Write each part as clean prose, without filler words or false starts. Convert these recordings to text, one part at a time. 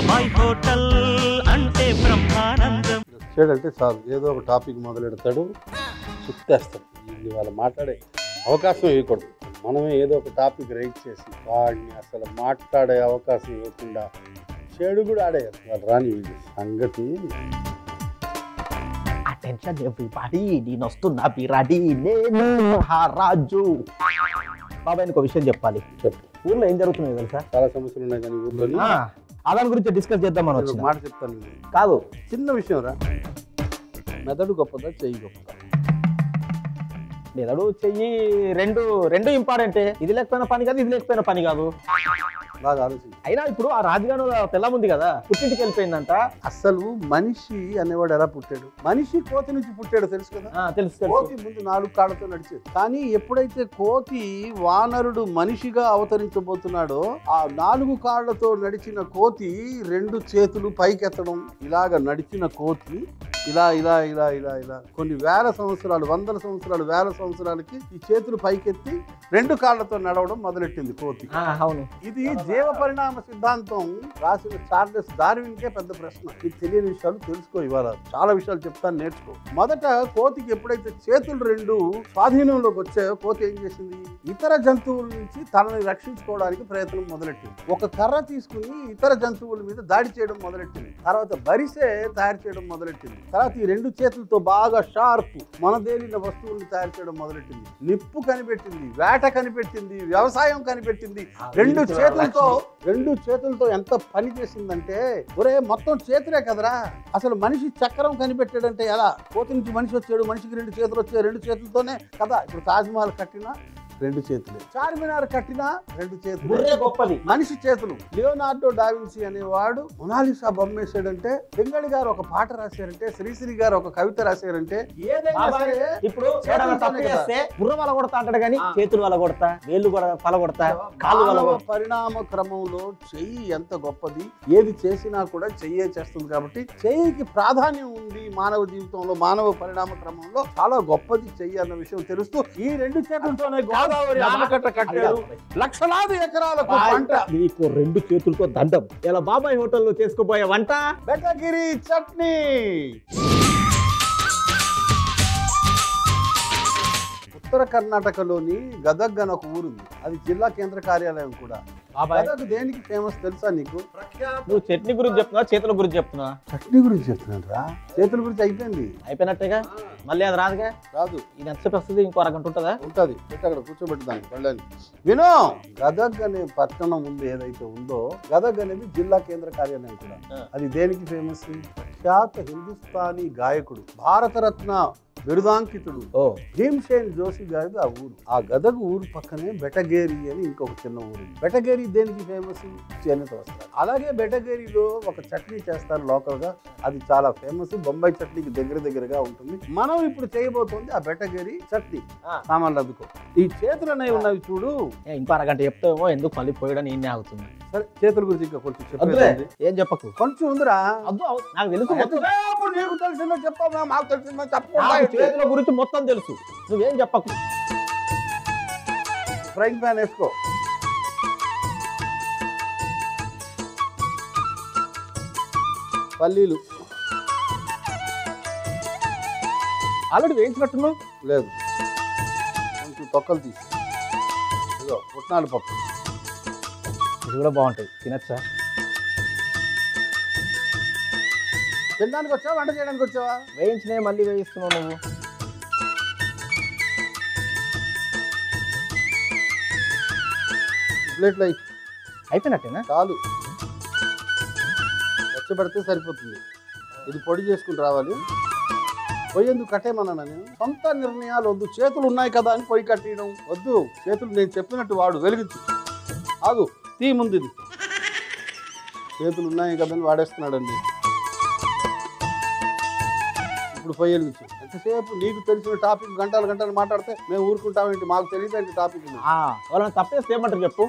బాబాయ్ హోటల్ అంటే బ్రహ్మానందం. వచ్చాడంటే చాలు ఏదో ఒక టాపిక్ మొదలెడతాడు, చుట్టేస్తాడు. వీళ్ళు వాళ్ళు మాట్లాడే అవకాశం ఇవ్వకూడదు. మనమే ఏదో ఒక టాపిక్ రైట్ చేసి వాడిని అసలు మాట్లాడే అవకాశం ఇవ్వకుండా చెడు కూడా ఆడేయాలి. వాళ్ళు రాని వీళ్ళు సంగతి. అటెన్షన్ ఎవ్రీబడీ, నేను వస్తున్నా బిరాడి, నేను మహారాజు. బాబాయ్ ఇంకో విషయం చెప్పాలి. చెప్పు. ఊర్లో ఏం జరుగుతున్నాయి తెలుసా? చాలా సమస్యలు ఉన్నాయి కానీ ఊర్లోని దాని గురించి డిస్కస్ చేద్దామని ఒక వచ్చిన మాట చెప్తాను. కాదు, చిన్న విషయం రా. మెదడు గొప్పదా చెయ్యి గొప్పదా? మెదడు చెయ్యి రెండు ఇంపార్టెంటే. ఇది లేకపోయిన పని కాదు, ఇది లేకపోయిన పని కాదు. బాగా ఆలోచించి. అయినా ఇప్పుడు ఆ రాజుగాను పిల్లం ఉంది కదా, పుట్టింటికి వెళ్ళిపోయిందంట. అసలు మనిషి అనేవాడు ఎలా పుట్టాడు? మనిషి కోతి నుంచి పుట్టాడు, తెలుసు కదా. తెలుసు. కోతి ముందు 4 కాళ్ళతో నడిచేది. కానీ ఎప్పుడైతే కోతి వానరుడు మనిషిగా అవతరించబోతున్నాడో ఆ 4 కాళ్ళతో నడిచిన కోతి 2 చేతులు పైకెత్తడం, ఇలాగ నడిచిన కోతి ఇలా ఇలా ఇలా ఇలా ఇలా కొన్ని వేల సంవత్సరాలు, వందల సంవత్సరాలు, వేల సంవత్సరాలకి ఈ చేతులు పైకెత్తి 2 కాళ్ళతో నడవడం మొదలెట్టింది కోతి. అవును. ఇది జీవ పరిణామ సిద్ధాంతం రాసిన చార్లెస్ డార్విన్కే పెద్ద ప్రశ్న. ఇది తెలియని విషయాలు తెలుసుకో. ఇవాళ చాలా విషయాలు చెప్తాను, నేర్చుకో. మొదట కోతికి ఎప్పుడైతే చేతులు 2 స్వాధీనంలోకి వచ్చాయో కోతి ఏం చేసింది? ఇతర జంతువుల నుంచి తనని రక్షించుకోవడానికి ప్రయత్నం మొదలెట్టింది. ఒక కర్ర తీసుకుని ఇతర జంతువుల మీద దాడి చేయడం మొదలెట్టింది. తర్వాత బరిసే తయారు చేయడం మొదలెట్టింది. తర్వాత ఈ 2 చేతులతో బాగా షార్ప్ మనదేలిన వస్తువుల్ని తయారు చేయడం మొదలెట్టింది. నిప్పు కనిపెట్టింది, వేట కనిపెట్టింది, వ్యవసాయం కనిపెట్టింది. 2 చేతులతో ఎంత పని చేసిందంటే, ఒరే మొత్తం చేతులే కదరా. అసలు మనిషి చక్రం కనిపెట్టాడంటే ఎలా? కోతి నుంచి మనిషి వచ్చాడు, మనిషికి 2 చేతులు వచ్చాయి. 2 చేతులతోనే కదా ఇప్పుడు తాజ్మహల్ కట్టినా 2 చేతులే, చార్మినార్ కట్టినా 2 చేతులు. గొప్పది మనిషి చేతులు. లియోనార్డో డావిన్సీ అనేవాడు మొనాలిసా బొమ్మేసాడంటే, బెంగాళి గారు ఒక పాట రాశారంటే, శ్రీశ్రీ గారు ఒక కవిత రాశారంటే, ఏదైనా సరే ఇప్పుడు బుర్ర వల కొడతా అంటాడు కానీ చేతులు వల కొడతా, వేళ్ళు వల కొడతా, కాళ్ళు వల కొడతా. పరిణామ క్రమంలో చెయ్యి ఎంత గొప్పది. ఏది చేసినా కూడా చెయ్యే చేస్తుంది. కాబట్టి చెయ్యికి ప్రాధాన్యం ఉంది మానవ జీవితంలో, మానవ పరిణామ క్రమంలో చాలా గొప్పది చెయ్యి అన్న విషయం తెలుస్తూ ఈ 2 చేతులతోనే గోదావరి ఆనకట్ట కట్టాడు. లక్షలాది ఎకరాలకు పంట. నీకు 2 చేతులతో దండం. ఇలా బాబాయ్ హోటల్లో చేసుకోబోయే వంట బెటగిరి చట్నీ. ఉత్తర కర్ణాటకలోని గదగ్ అని ఒక ఊరుంది. అది జిల్లా కేంద్ర కార్యాలయం కూడా. గదగ్ దేనికి ఫేమస్ తెలుసా నీకు? నువ్వు చట్నీ గురించి చెప్తున్నా, చేతుల గురించి చెప్తున్నా? చట్నీ గురించి చెప్తున్నాను రా. చేతుల గురించి అయిపోయినట్టేగా. మళ్ళీ అది రాదుగా. రాదు. ఇది ఎంతసేపు వస్తుంది? ఇంకో అరగంట ఉంటుందా? ఉంటది. అక్కడ కూర్చోబెట్టి దాన్ని పళ్ళని వినో. గదగ్ అనే పట్టణం ఉంది ఏదైతే ఉందో, గదగ్ అనేది జిల్లా కేంద్ర కార్యాలయం కూడా. అది దేనికి ఫేమస్? ప్రఖ్యాత హిందుస్థానీ గాయకుడు, భారతరత్న బిరుదాంకితుడు భీమ్సేన్ జోషి గారిది ఆ ఊరు. ఆ గదగ్ ఊరు పక్కనే బెటగేరి అని ఇంకొక చిన్న ఊరు. బెటగేరి దేనికి ఫేమస్? చేనేత వస్త్రాలు. అలాగే బెటగేరిలో ఒక చట్నీ చేస్తారు లోకల్ గా, అది చాలా ఫేమస్. బొంబాయి చట్నీకి దగ్గరగా ఉంటుంది. మనం ఇప్పుడు చేయబోతుంది ఆ బెటగేరి చట్నీ. సామాన్లు అద్దుకో. ఈ చేతులు అనేవి ఉన్నవి చూడు. ఇంకో అరగంట చెప్తామో ఎందుకు మళ్ళీ పోయడం నేనే ఆగుతుంది. సరే చేతుల గురించి ఇంకా కొంచెం చెప్పండి. ఏం చెప్పకు, కొంచెం ఉందిరా. నాకు తెలుసు. నీకు తెలిసిందో చెప్పా, మాకు తెలిసిందో చెప్ప. చేతుల గురించి మొత్తం తెలుసు, నువ్వేం చెప్పకు. ఫ్రైంగ్ ప్యాన్ వేసుకో. పల్లీలు ఆల్రెడీ వేయించినట్టున్నావు. లేదు, కొంచెం తొక్కలు తీసి. ఇదో పుట్నాలు పప్పు. ఇది కూడా బాగుంటుంది, తినచ్చా? తినడానికి వచ్చావా, వంట చేయడానికి వచ్చావా? వేయించినవి మళ్ళీ వేయిస్తున్నావు నువ్వు. ప్లేట్లు అయిపోయినట్టేనా? చాలు, వెచ్చబడితే సరిపోతుంది. ఇది పొడి చేసుకుని రావాలి. పొయ్యి ఎందుకు కట్టేమన్నా నేను? సొంత నిర్ణయాలు వద్దు. చేతులు ఉన్నాయి కదా అని పొయ్యి కట్టేయడం వద్దు. చేతులు నేను చెప్పినట్టు వాడు, వెలిగించు. ఆగు, తీ ముందు. ఇది చేతులు ఉన్నాయి కదా అని వాడేస్తున్నాడండి. ఇప్పుడు పొయ్యి వెలిగించు. ఎంతసేపు నీకు తెలిసిన టాపిక్ గంటలు మాట్లాడితే మేము ఊరుకుంటామేంటి? మాకు తెలియదు టాపిక్. వాళ్ళని తప్పేస్తే ఏమంటారు చెప్పు?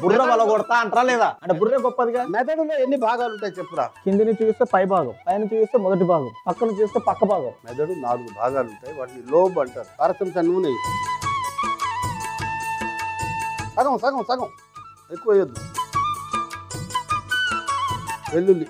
బుర్ర వల కొడతా అంటారా లేదా? అంటే బుర్ర గొప్పదిగా. మెదడులో ఎన్ని భాగాలు ఉంటాయి చెప్పురా? కింది నుంచి చూస్తే పై భాగం, పై నుంచి చూస్తే మొదటి భాగం, పక్క నుంచి చూస్తే పక్క భాగం. మెదడు 4 భాగాలు ఉంటాయి. వాటిని లోబ్ అంటారు. అరచంచా నూనె, సగం ఎక్కువ వేయద్దు. వెల్లుల్లి,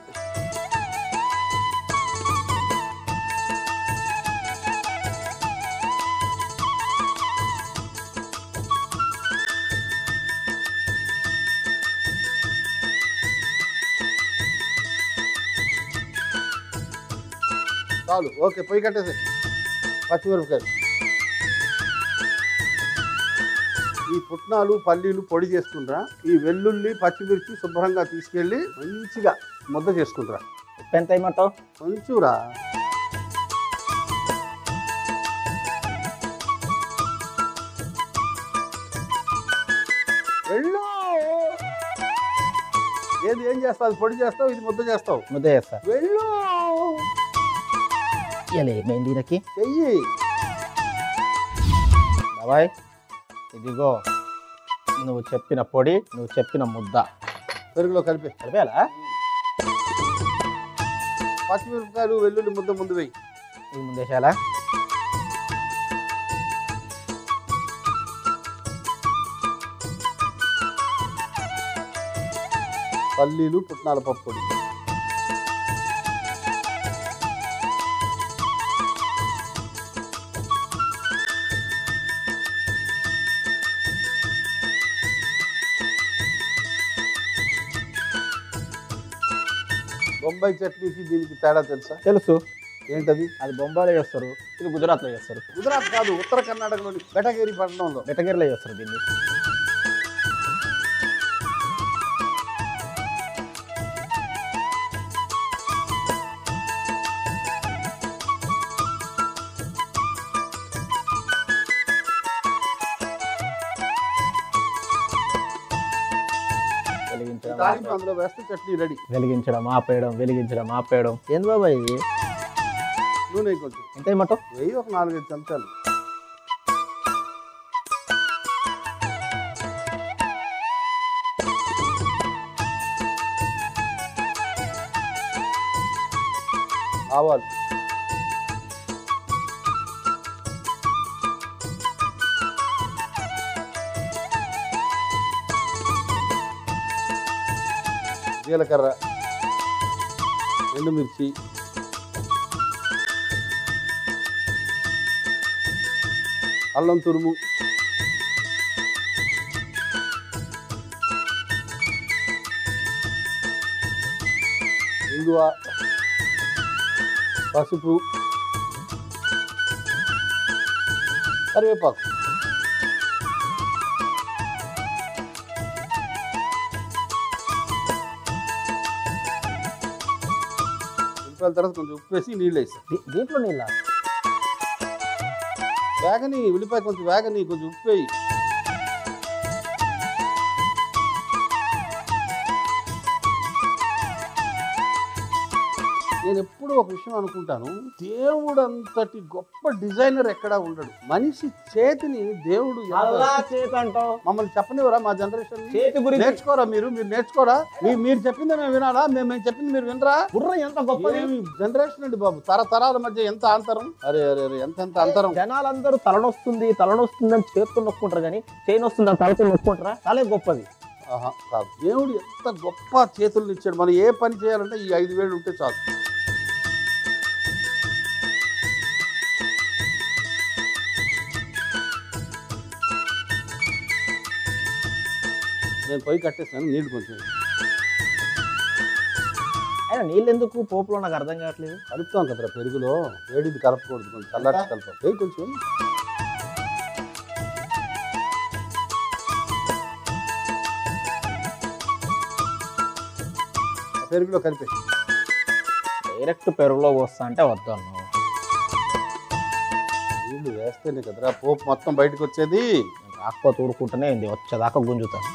చాలు. ఓకే, పొయ్యి కట్టేసి. పచ్చిమిరపకాయలు, ఈ పుట్నాలు పల్లీలు పొడి చేసుకుంటారా. ఈ వెల్లుల్లి పచ్చిమిర్చి శుభ్రంగా తీసుకెళ్ళి మంచిగా ముద్ద చేసుకుంటారా. ఉప్పు ఎంత వేయమంటావు? కొంచెంరా. వెళ్ళు. ఏం చేస్తావు? పొడి చేస్తావు, ఇది ముద్ద చేస్తావు. ముద్ద చేస్తా. వెళ్ళు. ఇలా ఏమైంది ఈయనకి? చెయ్యి. బాబాయ్ ఇదిగో నువ్వు చెప్పిన పొడి, నువ్వు చెప్పిన ముద్ద పెరుగులో కలిపి కలిపేయాలా? పచ్చిమిరపకాయలు వెల్లుల్లి ముద్ద ముందు వేయి. ఇది ముందేసాలా? పల్లీలు పుట్నాల పప్పు పొడి, బొంబాయి చట్నీకి దీనికి తేడా తెలుసా? తెలుసు. ఏంటది? అది బొంబాయిలో చేస్తారు, ఇది గుజరాత్లో చేస్తారు. గుజరాత్ కాదు, ఉత్తర కర్ణాటకలోని బెటగేరి పట్టణంలో. బెటగిరిలో చేస్తారు దీన్ని. అందులో వేస్తే చట్నీ రెడీ. వెలిగించడం ఆపేయడం, వెలిగించడం ఆపేయడం. ఏంది బాబాయ్ ఇది? నూనె కొంచెం ఎంత వేయమంటావు? వెయ్యి, ఒక 4-5 చెంచాలు. ఆవాలు, జీలకర్ర, ఎండుమిర్చి, అల్లం తురుము, ఇంగువ, పసుపు, కరివేపాకు. తర్వాత కొంచెం ఉప్పు వేసి నీళ్ళు వేసాను. దీంట్లో నీళ్ళ వేగని, ఉల్లిపాయ కొంచెం వేగని, కొంచెం ఉప్పు వేయి. నేను ఎప్పుడు ఒక విషయం అనుకుంటాను, దేవుడు అంతటి గొప్ప డిజైనర్ ఎక్కడా ఉండడు. మనిషి చేతిని దేవుడు మమ్మల్ని చెప్పనివరా? మా జనరేషన్ నేర్చుకోరా? మీరు నేర్చుకోరా? మీరు చెప్పింది మేము వినాలా? మేము చెప్పింది మీరు వినరా? ఎంత గొప్ప జనరేషన్ అండి బాబు, తరతరాల మధ్య ఎంత అంతరం. అరే అరే అరే, ఎంత అంతరం. జనాలందరూ తలనొస్తుంది అని చేతులు నొక్కుంటారు, కానీ చేయి వస్తుందని తలతో నొక్కుంటారా? చాలా గొప్పది. కాదు, దేవుడు ఎంత గొప్ప చేతులను ఇచ్చాడు. మనం ఏ పని చేయాలంటే ఈ 5 వేళ్ళు ఉంటే చాలు. నేను పొయ్యి కట్టేస్తాను, నీళ్ళు కొంచెం. అయినా నీళ్ళు ఎందుకు పోపులో? నాకు అర్థం కావట్లేదు. కలుపుతాం కదరా పెరుగులో, వేడిది కలపకూడదు, కొంచెం చల్లార్చి కలపాలి. వేయి కొంచెం. పెరుగులో కలిపే. డైరెక్ట్ పెరుగులో పోస్తా అంటే వద్దాను. నీళ్ళు వేస్తేనే కదరా పోపు మొత్తం బయటకు వచ్చేది. రాకపోతే ఊరుకుంటూనే ఉంది, వచ్చేదాకా గుంజుతాను.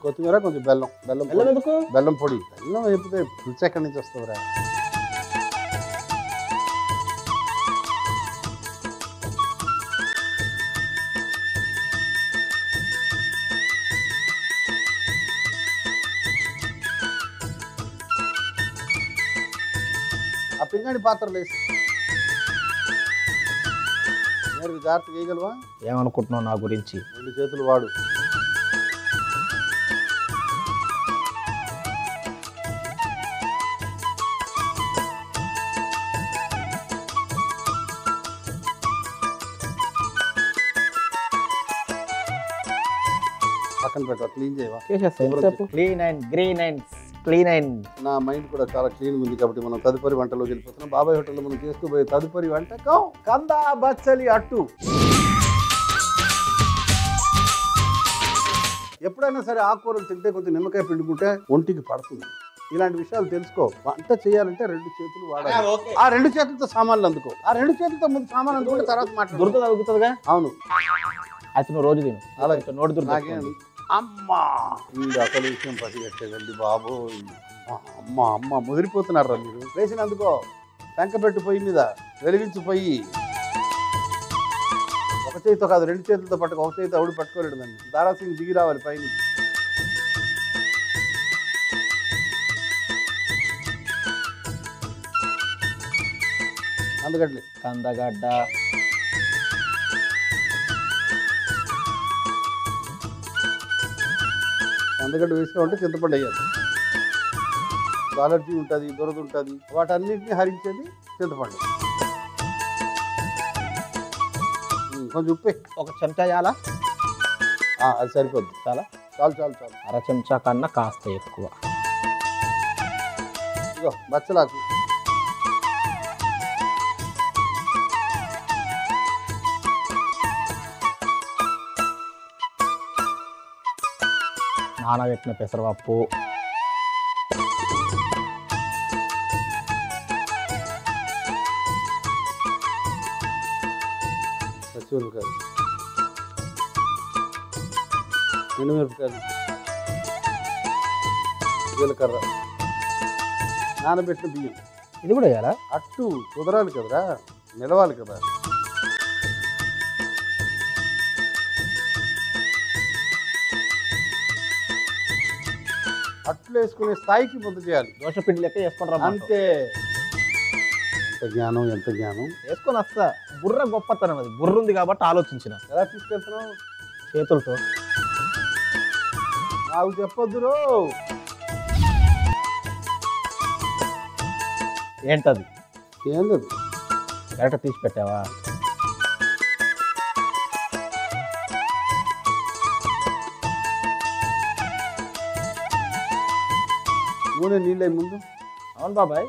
కొత్తిమీర, కొంచెం బెల్లం. బెల్లం ఎందుకు? బెల్లం పొడి. బెల్లం వేపితే రుచి ఎక్కడి నుంచి వస్తుందిరా? పింగాణి పాత్రలు వేసి నేరుగా జాగ్రత్తగా వేయగలవా? ఏమనుకుంటున్నావు నా గురించి? 2 చేతులు వాడు. పక్కన పెట్ట, క్లీన్ చేయవా? Clean and green and clean and. నా మైండ్ కూడా చాలా క్లీన్ ఉంది కాబట్టి మనం తదుపరి వంటలోకి వెళ్ళిపోతున్నాం. బాబాయ్ హోటల్లో మనం చేసుకోబోయే తదుపరి వంటకం కంద బచ్చలి అట్టు. ఎప్పుడైనా సరే ఆకుకూరలు తింటే కొంచెం నిమ్మకాయ పిండుకుంటే ఒంటికి పడుతుంది. ఇలాంటి విషయాలు తెలుసుకో. వంట చేయాలంటే 2 చేతులు వాడాలి. ఆ 2 చేతులతో సామాన్లు అందుకో. ఆ 2 చేతులతో ముందు సామాన్లు అందుకుంటే తర్వాత మాట్లాడు. దురద తగ్గుతుందిగా? అవును. అయితే నువ్వు రోజు తిను. అలాగే నోటి దురద. అమ్మా ఇది అసలు విషయం పసిగట్టేదండి బాబు. అమ్మ అమ్మ ముదిరిపోతున్నారా మీరు? వేసినందుకో పెంకపెట్టు పొయ్యి మీద వెలిగించి పొయ్యి. ఒక చేతితో కాదు 2 చేతులతో పట్టుకో. ఒక చేతితో ఆవిడ పట్టుకోలేడు దాన్ని. దారాసింగ్ దిగి రావాలి పైన. అందుకట్లే కందగడ్డ, కందగడ్డ వేసినామంటే చింతపండు వేయాలి. అలర్జీ ఉంటుంది, దురద ఉంటుంది, వాటన్నిటిని హరించేది చింతపండు. కొంచెం ఉప్పే. ఒక చెంచా చాలా? అది సరిపోద్ది. చాలా చాలు చాలు చాలు. అర చెంచా కన్నా కాస్త ఎక్కువ. ఇగో బచ్చలాకు. నానబెట్టిన పెసరపప్పు, పచ్చిమిరపకాయలు, ఎండుమిరపకాయలు, జీలకర్ర, నానబెట్టిన బియ్యం. ఇది కూడా వేయాలా? అట్టు కుదరాలి కదరా, నిలవాలి కదా. అట్లు వేసుకునే స్థాయికి ముద్ద చేయాలి. దోశ పిండి లెక్క వేసుకుంటారా? అంతే. ఎంత జ్ఞానం, ఎంత జ్ఞానం. వేసుకొని వస్తా. బుర్ర గొప్పతనం అది. బుర్ర ఉంది కాబట్టి ఆలోచించిన. ఎలా తీసుకెళ్తున్నావు? చేతులతో. నాకు చెప్పొద్దురో. ఏంటది? ఏం లేదు. కరెక్ట్ తీసి పెట్టావా? నూనె నీళ్ళే ముందు. అవును బాబాయ్,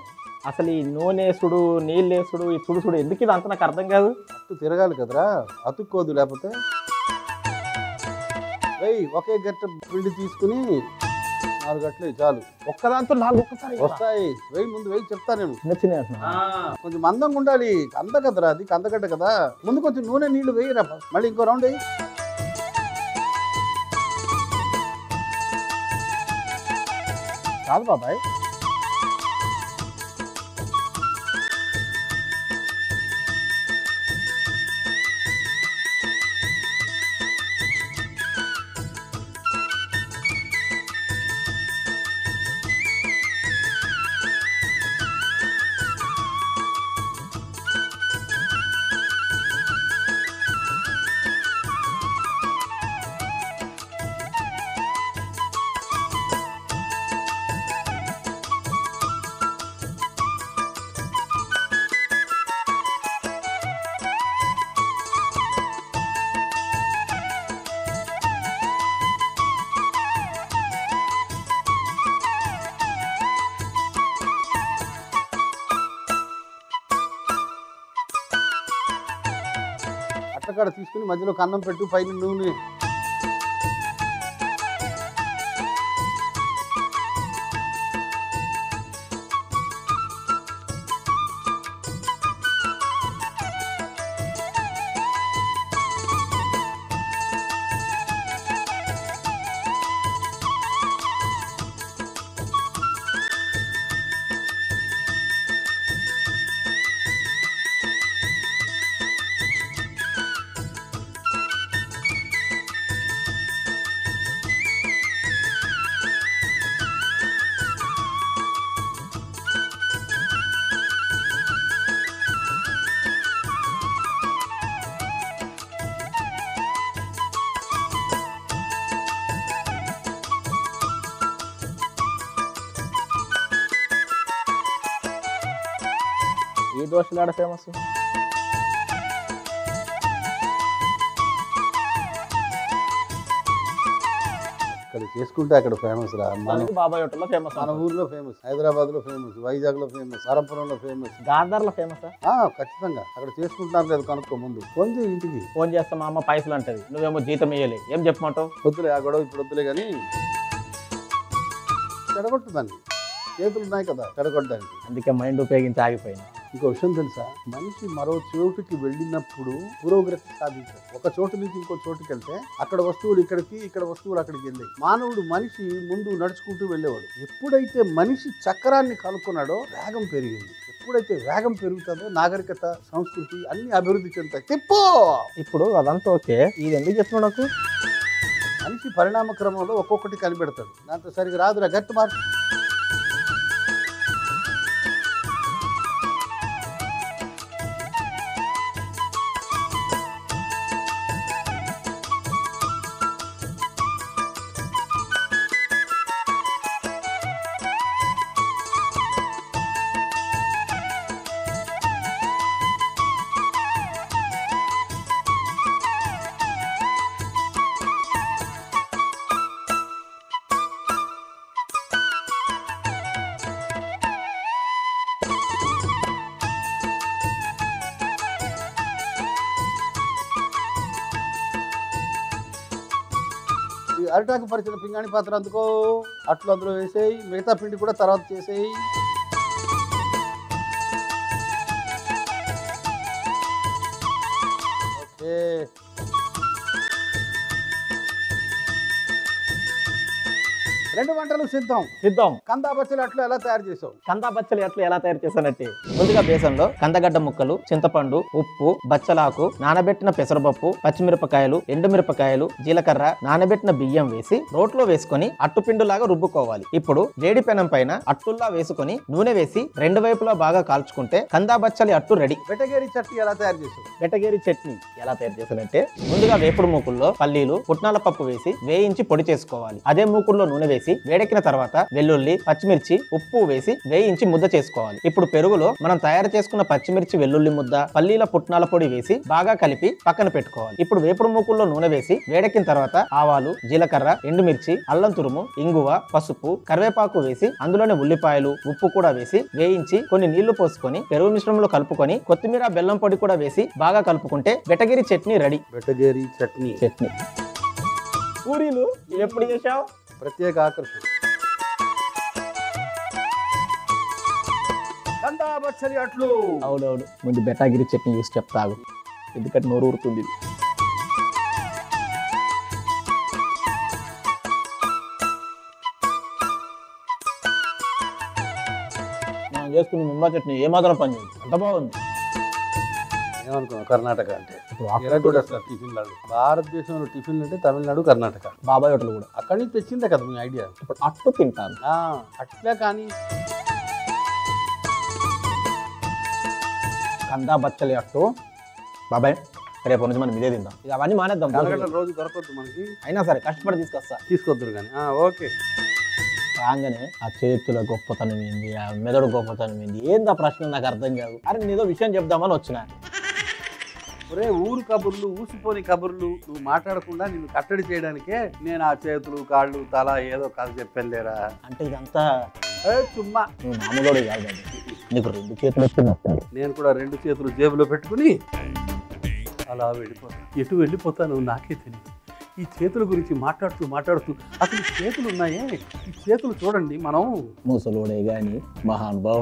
అసలు ఈ నూనెసుడు, నీళ్ళేసుడు, ఈ చుడుసుడు ఎందుకు ఇది అంత నాకు అర్థం కాదు. అట్టు తిరగాలి కదరా, అతుక్కోదు లేకపోతే. వెయ్యి ఒకే గట్ట పిండి తీసుకుని 4 గట్లు చాలు. ఒక్కదాంతో 4 ఒక్కసారి వస్తాయి. వెయ్యి ముందు వెయ్యి చెప్తా నేను. చిన్న చిన్న అంటున్నా. కొంచెం మందంగా ఉండాలి. కంద కదరా అది, కందగడ్డ కదా. ముందు కొంచెం నూనె నీళ్లు వేయరా, మళ్ళీ ఇంకో రౌండ్ వేయి. కాదు బాబాయ్, అట్టకాడ తీసుకుని మధ్యలో కన్నం పెట్టు, పైన నూనె. ఈ దోశలు ఆడ ఫేమస్. ఇక్కడ చేసుకుంటే అక్కడ ఫేమస్ రా. మన బాబాయ్ హోటల్లో ఫేమస్, మన ఊర్లో ఫేమస్, హైదరాబాద్ లో ఫేమస్, వైజాగ్ లో ఫేమస్, వరంపురంలో ఫేమస్, గార్దార్లో ఫేమస్. ఖచ్చితంగా అక్కడ చేసుకుంటున్నారు లేదు కనుక్కో ముందు. ఫోన్ చేయి ఇంటికి. ఫోన్ చేస్తా మా అమ్మ పైసలు అంటది, నువ్వేమో జీతం ఇయ్యలే, ఏం చెప్పమంటావు? వద్దులే ఆ గొడవ ఇప్పుడు వద్దులే కానీ చెడగొట్టుదాన్ని. చేతులు ఉన్నాయి కదా చెడగొట్టడానికి. అందుకే మైండ్ ఉపయోగించి ఆగిపోయింది. ఇంకో విషయం తెలుసా, మనిషి మరో చోటుకి వెళ్ళినప్పుడు పురోగతి సాధించాడు. ఒక చోటు నుంచి ఇంకో చోటుకి వెళ్తే అక్కడ వస్తువులు ఇక్కడికి, ఇక్కడ వస్తువులు అక్కడికి వెళ్ళాయి. మానవుడు మనిషి ముందు నడుచుకుంటూ వెళ్ళేవాడు. ఎప్పుడైతే మనిషి చక్రాన్ని కనుక్కున్నాడో వేగం పెరిగింది. ఎప్పుడైతే వేగం పెరుగుతుందో నాగరికత, సంస్కృతి అన్ని అభివృద్ధి చెందుతాయి. తిప్పో ఇప్పుడు అదంతా ఓకే, ఇది ఎందుకు చెప్తున్నావు నాకు? మనిషి పరిణామ క్రమంలో ఒక్కొక్కటి కనిపెడతాడు. దాంతో సరిగ్గా రాదురా గట్టి మార్పు. అరిటాకు పరిచిన పింగాణి పాత్ర అందుకో, అట్లు అందులో వేసేయి, మిగతా పిండి కూడా తర్వాత చేసేయి. ఓకే, రెండు వంటలు సిద్ధం. కందా బచ్చలి అట్లు ఎలా తయారు చేసావు? కందా బచ్చలి అట్లు ఎలా తయారు చేశానంటే, ముందుగా బేసన్లో కందగడ్డ ముక్కలు, చింతపండు, ఉప్పు, బచ్చలాకు, నానబెట్టిన పెసరపప్పు, పచ్చిమిరపకాయలు, ఎండుమిరపకాయలు, జీలకర్ర, నానబెట్టిన బియ్యం వేసి రోట్లో వేసుకొని అట్టుపిండులాగా రుబ్బుకోవాలి. ఇప్పుడు వేడి పెనం పైన అట్టుల్లా వేసుకొని నూనె వేసి రెండు వైపులా బాగా కాల్చుకుంటే కందా బచ్చలి అట్టు రెడీ. బెటగేరి చట్నీ ఎలా తయారు చేసావు? బెటగేరి చట్నీ ఎలా తయారు చేశానంటే, ముందుగా వేపుడు మూకుల్లో పల్లీలు, పుట్నాల పప్పు వేసి వేయించి పొడి చేసుకోవాలి. అదే మూకుల్లో నూనె వేసి వేడెక్కిన తర్వాత వెల్లుల్లి, పచ్చిమిర్చి, ఉప్పు వేసి వేయించి ముద్ద చేసుకోవాలి. ఇప్పుడు పెరుగులో మనం తయారు చేసుకున్న పచ్చిమిర్చి, వెల్లుల్లి ముద్ద, పల్లీల పుట్నాల పొడి వేసి బాగా కలిపి పక్కన పెట్టుకోవాలి. ఇప్పుడు వేపుడు మూకుల్లో నూనె వేసి వేడెక్కిన తర్వాత ఆవాలు, జీలకర్ర, ఎండుమిర్చి, అల్లం తురుము, ఇంగువ, పసుపు, కరివేపాకు వేసి అందులోనే ఉల్లిపాయలు, ఉప్పు కూడా వేసి వేయించి కొన్ని నీళ్లు పోసుకొని పెరుగు మిశ్రమంలో కలుపుకొని కొత్తిమీర, బెల్లం పొడి కూడా వేసి బాగా కలుపుకుంటే బెటగిరి చట్నీ రెడీ. బెటగేరి చట్నీ. పూరీలు ఎప్పుడు చేశావు? ప్రత్యేక ఆకర్షణ. కందా బచ్చలి అట్లు. అవునవును, ముందు బెటగిరి చట్నీ చూసి చెప్తాగు, ఎందుకంటే నోరు ఊరుతుంది. మనం చేసుకున్న ముంబా చట్నీ ఏమాత్రం పని చేయదు, అంత బాగుంది. ఏమనుకున్నావు కర్ణాటక అంటే? ఇప్పుడు అసలు టిఫిన్లు, భారతదేశంలో టిఫిన్లు అంటే తమిళనాడు, కర్ణాటక. బాబాయ్ హోటల్ కూడా అక్కడి నుంచి తెచ్చిందే కదా మీ ఐడియా. ఇప్పుడు అట్టు తింటాను. అట్లే కానీ కందా బచ్చలి అట్టు బాబాయ్ రేపు నుంచి మనం ఇదే తిందాం. ఇక అవన్నీ మానేద్దాం, రోజు దొరకద్దు మనకి. అయినా సరే కష్టపడి తీసుకొస్తా. తీసుకొద్దురు కానీ. ఓకే. రాగానే ఆ చేతుల గొప్పతనం ఏంది, ఆ మెదడు గొప్పతనం ఏంది, ఏందా ప్రశ్న నాకు అర్థం కాదు. అరే నేదో విషయం చెప్దామని వచ్చిన. ఒరే ఊరు కబుర్లు, ఊసిపోని కబుర్లు నువ్వు మాట్లాడకుండా నిన్ను కట్టడి చేయడానికే నేను ఆ చేతులు, కాళ్ళు, తల ఏదో కథ చెప్పలేరా అంటే ఇదంతా చుమ్మా. నువ్వు మామూలు కాదు బాబు, నీకు రెండు చేతులు వచ్చింది. నేను కూడా రెండు చేతులు జేబులో పెట్టుకుని అలా వెళ్ళిపోతాను. ఎటు వెళ్ళిపోతాను నాకే తెలియదు. ఈ చేతుల గురించి మాట్లాడుతూ అసలు చేతులు ఉన్నాయే, ఈ చేతులు చూడండి. మనం ముసలోడే గాని మహానుభావుడు